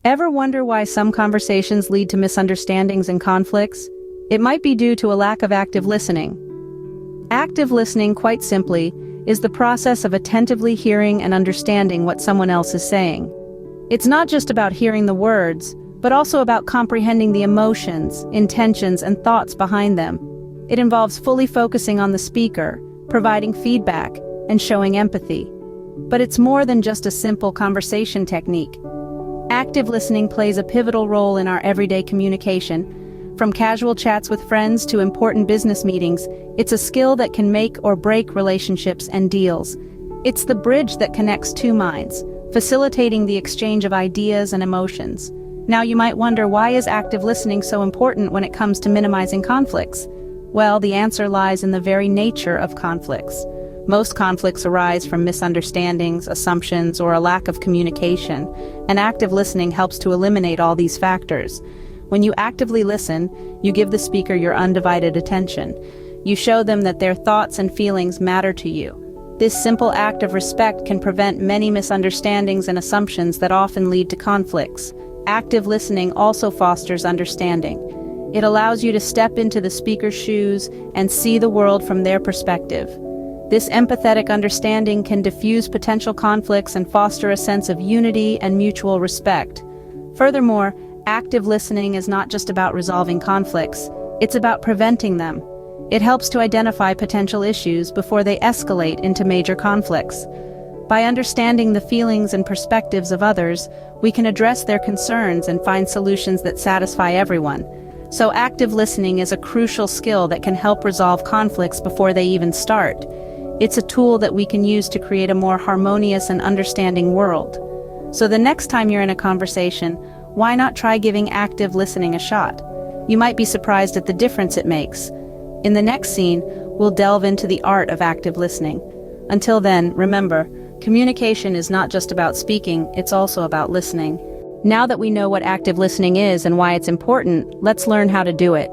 Ever wonder why some conversations lead to misunderstandings and conflicts? It might be due to a lack of active listening. Active listening, quite simply, is the process of attentively hearing and understanding what someone else is saying. It's not just about hearing the words, but also about comprehending the emotions, intentions, and thoughts behind them. It involves fully focusing on the speaker, providing feedback, and showing empathy. But it's more than just a simple conversation technique. Active listening plays a pivotal role in our everyday communication. From casual chats with friends to important business meetings, it's a skill that can make or break relationships and deals. It's the bridge that connects two minds, facilitating the exchange of ideas and emotions. Now you might wonder, why is active listening so important when it comes to minimizing conflicts? Well, the answer lies in the very nature of conflicts. Most conflicts arise from misunderstandings, assumptions, or a lack of communication, and active listening helps to eliminate all these factors. When you actively listen, you give the speaker your undivided attention. You show them that their thoughts and feelings matter to you. This simple act of respect can prevent many misunderstandings and assumptions that often lead to conflicts. Active listening also fosters understanding. It allows you to step into the speaker's shoes and see the world from their perspective. This empathetic understanding can diffuse potential conflicts and foster a sense of unity and mutual respect. Furthermore, active listening is not just about resolving conflicts, it's about preventing them. It helps to identify potential issues before they escalate into major conflicts. By understanding the feelings and perspectives of others, we can address their concerns and find solutions that satisfy everyone. So active listening is a crucial skill that can help resolve conflicts before they even start. It's a tool that we can use to create a more harmonious and understanding world. So the next time you're in a conversation, why not try giving active listening a shot? You might be surprised at the difference it makes. In the next scene, we'll delve into the art of active listening. Until then, remember, communication is not just about speaking, it's also about listening. Now that we know what active listening is and why it's important, let's learn how to do it.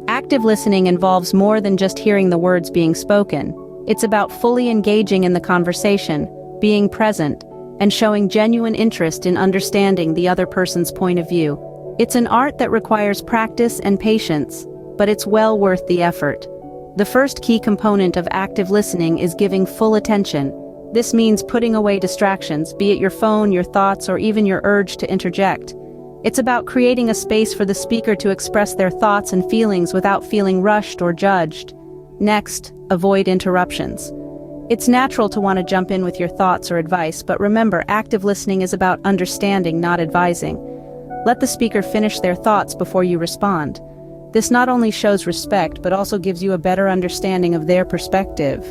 Active listening involves more than just hearing the words being spoken. It's about fully engaging in the conversation, being present, and showing genuine interest in understanding the other person's point of view. It's an art that requires practice and patience, but it's well worth the effort. The first key component of active listening is giving full attention. This means putting away distractions, be it your phone, your thoughts, or even your urge to interject. It's about creating a space for the speaker to express their thoughts and feelings without feeling rushed or judged. Next, avoid interruptions. It's natural to want to jump in with your thoughts or advice, but remember, active listening is about understanding, not advising. Let the speaker finish their thoughts before you respond. This not only shows respect, but also gives you a better understanding of their perspective.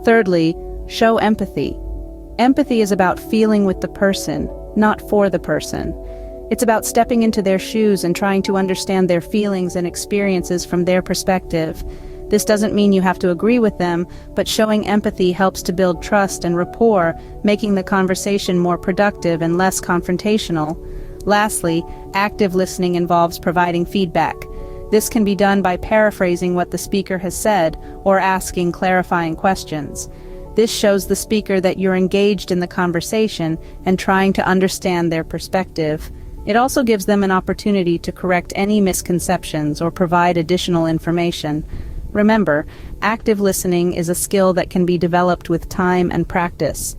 Thirdly, show empathy. Empathy is about feeling with the person, not for the person. It's about stepping into their shoes and trying to understand their feelings and experiences from their perspective. This doesn't mean you have to agree with them, but showing empathy helps to build trust and rapport, making the conversation more productive and less confrontational. Lastly, active listening involves providing feedback. This can be done by paraphrasing what the speaker has said or asking clarifying questions. This shows the speaker that you're engaged in the conversation and trying to understand their perspective. It also gives them an opportunity to correct any misconceptions or provide additional information. Remember, active listening is a skill that can be developed with time and practice.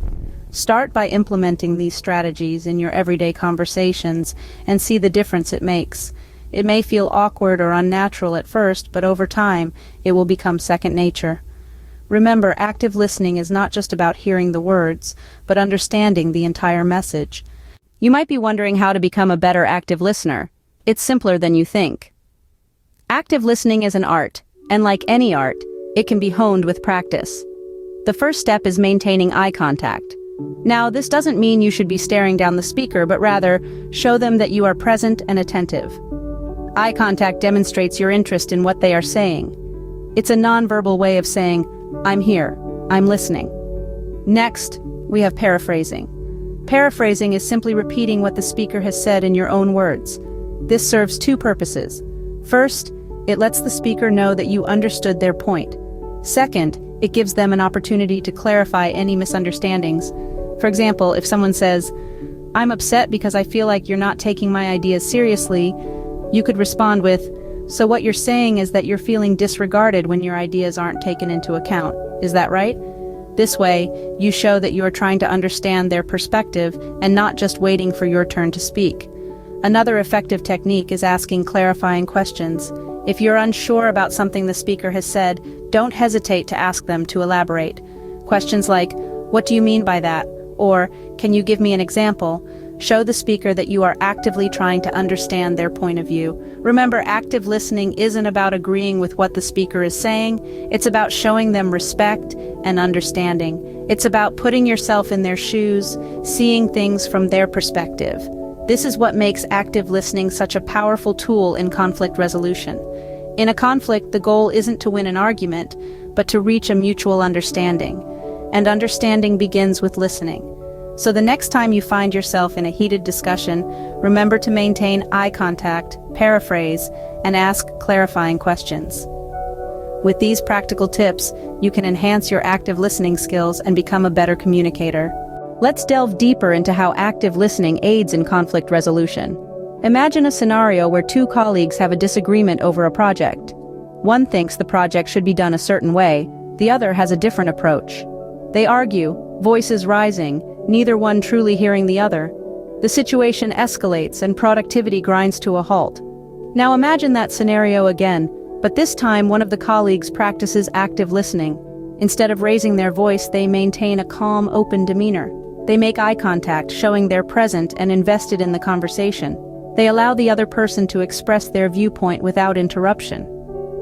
Start by implementing these strategies in your everyday conversations and see the difference it makes. It may feel awkward or unnatural at first, but over time, it will become second nature. Remember, active listening is not just about hearing the words, but understanding the entire message. You might be wondering how to become a better active listener. It's simpler than you think. Active listening is an art, and like any art, it can be honed with practice. The first step is maintaining eye contact. Now, this doesn't mean you should be staring down the speaker, but rather, show them that you are present and attentive. Eye contact demonstrates your interest in what they are saying. It's a nonverbal way of saying, "I'm here, I'm listening." Next, we have paraphrasing. Paraphrasing is simply repeating what the speaker has said in your own words. This serves two purposes. First, it lets the speaker know that you understood their point. Second, it gives them an opportunity to clarify any misunderstandings. For example, if someone says, "I'm upset because I feel like you're not taking my ideas seriously," you could respond with, "So what you're saying is that you're feeling disregarded when your ideas aren't taken into account. Is that right?" This way, you show that you are trying to understand their perspective and not just waiting for your turn to speak. Another effective technique is asking clarifying questions. If you're unsure about something the speaker has said, don't hesitate to ask them to elaborate. Questions like, "What do you mean by that?" or "Can you give me an example?" show the speaker that you are actively trying to understand their point of view. Remember, active listening isn't about agreeing with what the speaker is saying, it's about showing them respect and understanding. It's about putting yourself in their shoes, seeing things from their perspective. This is what makes active listening such a powerful tool in conflict resolution. In a conflict, the goal isn't to win an argument, but to reach a mutual understanding. And understanding begins with listening. So the next time you find yourself in a heated discussion, remember to maintain eye contact, paraphrase, and ask clarifying questions. With these practical tips, you can enhance your active listening skills and become a better communicator. Let's delve deeper into how active listening aids in conflict resolution. Imagine a scenario where two colleagues have a disagreement over a project. One thinks the project should be done a certain way, the other has a different approach. They argue, voices rising, neither one truly hearing the other. The situation escalates and productivity grinds to a halt. Now imagine that scenario again, but this time one of the colleagues practices active listening. Instead of raising their voice, they maintain a calm, open demeanor. They make eye contact, showing they're present and invested in the conversation. They allow the other person to express their viewpoint without interruption.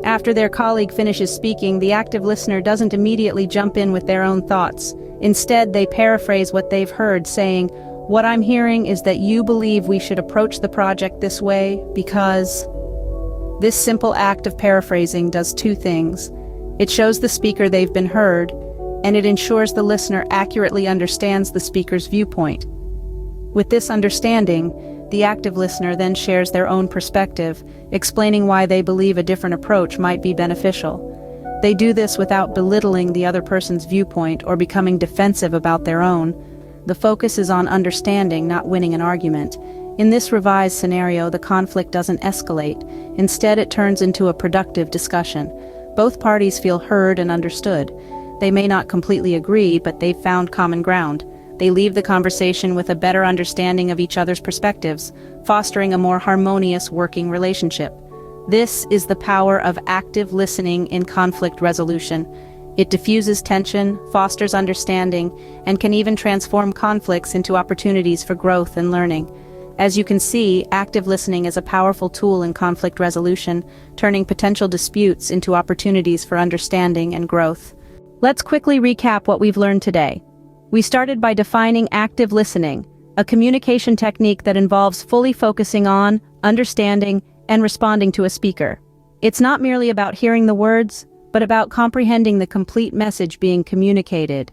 After their colleague finishes speaking, the active listener doesn't immediately jump in with their own thoughts. Instead, they paraphrase what they've heard, saying, "What I'm hearing is that you believe we should approach the project this way because..." This simple act of paraphrasing does two things. It shows the speaker they've been heard, and it ensures the listener accurately understands the speaker's viewpoint. With this understanding, the active listener then shares their own perspective, explaining why they believe a different approach might be beneficial. They do this without belittling the other person's viewpoint or becoming defensive about their own. The focus is on understanding, not winning an argument. In this revised scenario, the conflict doesn't escalate. Instead, it turns into a productive discussion. Both parties feel heard and understood. They may not completely agree, but they've found common ground. They leave the conversation with a better understanding of each other's perspectives, fostering a more harmonious working relationship. This is the power of active listening in conflict resolution. It diffuses tension, fosters understanding, and can even transform conflicts into opportunities for growth and learning. As you can see, active listening is a powerful tool in conflict resolution, turning potential disputes into opportunities for understanding and growth. Let's quickly recap what we've learned today. We started by defining active listening, a communication technique that involves fully focusing on, understanding, and responding to a speaker. It's not merely about hearing the words, but about comprehending the complete message being communicated.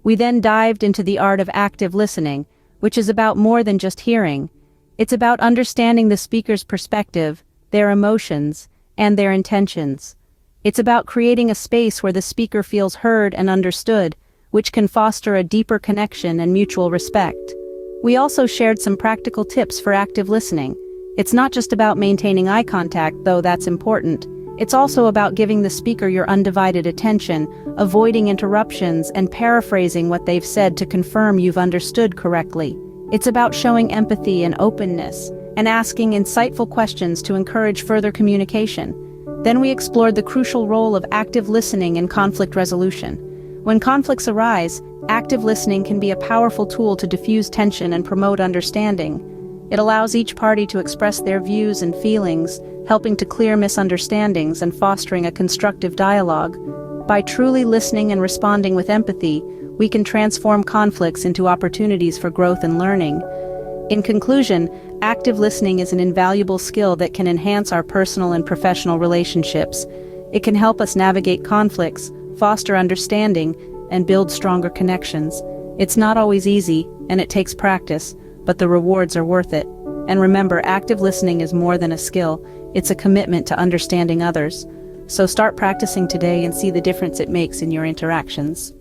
We then dived into the art of active listening, which is about more than just hearing. It's about understanding the speaker's perspective, their emotions, and their intentions. It's about creating a space where the speaker feels heard and understood, which can foster a deeper connection and mutual respect. We also shared some practical tips for active listening. It's not just about maintaining eye contact, though that's important. It's also about giving the speaker your undivided attention, avoiding interruptions, and paraphrasing what they've said to confirm you've understood correctly. It's about showing empathy and openness, and asking insightful questions to encourage further communication. Then we explored the crucial role of active listening in conflict resolution. When conflicts arise, active listening can be a powerful tool to diffuse tension and promote understanding. It allows each party to express their views and feelings, helping to clear misunderstandings and fostering a constructive dialogue. By truly listening and responding with empathy, we can transform conflicts into opportunities for growth and learning. In conclusion, active listening is an invaluable skill that can enhance our personal and professional relationships. It can help us navigate conflicts, foster understanding, and build stronger connections. It's not always easy, and it takes practice, but the rewards are worth it. And remember, active listening is more than a skill, it's a commitment to understanding others. So start practicing today and see the difference it makes in your interactions.